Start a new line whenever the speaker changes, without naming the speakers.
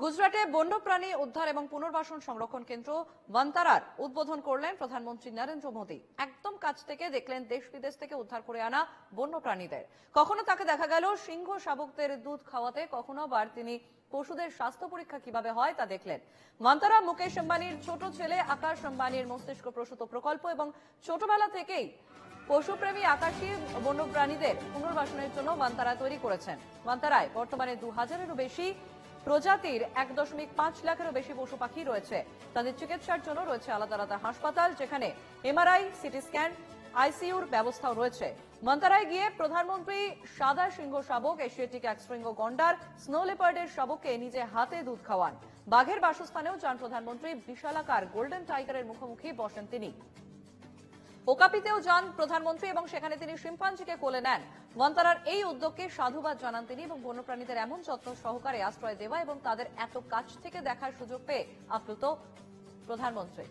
গুজরাটে বন্যপ্রাণী উদ্ধার এবং পুনর্বাসন সংরক্ষণ কেন্দ্র ভান্তারার উদ্বোধন করলেন প্রধানমন্ত্রী নরেন্দ্র মোদী। একদম কাছ থেকে দেখলেন দেশ বিদেশ থেকে উদ্ধার করে আনা বন্যপ্রাণীদের। কখনো তাকে দেখা গেল সিংহ শাবকদের দুধ খাওয়াতে, কখনো আবার তিনি পশুদের স্বাস্থ্য পরীক্ষা কিভাবে হয় তা দেখলেন। ভান্তারা মুকেশ আম্বানির ছোট ছেলে আকাশ আম্বানির মস্তিষ্ক প্রসূত প্রকল্প এবং ছোটবেলা থেকেই পশুপ্রেমী আকাশী বন্যপ্রাণীদের পুনর্বাসনের জন্য ভান্তারা তৈরি করেছেন। ভান্তারায় বর্তমানে 2000-এরও বেশি প্রজাতির 1.5 লাখেরও বেশি পশু পাখি রয়েছে। তাদের চিকিৎসার জন্য রয়েছে আলাদা আলাদা হাসপাতাল, যেখানে এমআরআই, সিটি স্ক্যান, আইসিইউর ব্যবস্থাও রয়েছে। ভান্তারায় গিয়ে প্রধানমন্ত্রী সাদা সিংহ শাবক, এশিয়াটিক একশৃঙ্গ গন্ডার, স্নো লেপার্ডের শাবককে নিজে হাতে দুধ খাওয়ান। বাঘের বাসস্থানেও যান প্রধানমন্ত্রী। বিশালাকার গোল্ডেন টাইগারের মুখোমুখি বসেন তিনি। ওকাপিতেও যান প্রধানমন্ত্রী এবং সেখানে তিনি শিম্পাঞ্জিকে কোলে নেন। ভান্তারার এই উদ্যোগকে সাধুবাদ জানান তিনি এবং বন্যপ্রাণীদের এমন যত্ন সহকারে আশ্রয় দেওয়া এবং তাদের এত কাছ থেকে দেখার সুযোগ পেয়ে আপ্লুত প্রধানমন্ত্রী।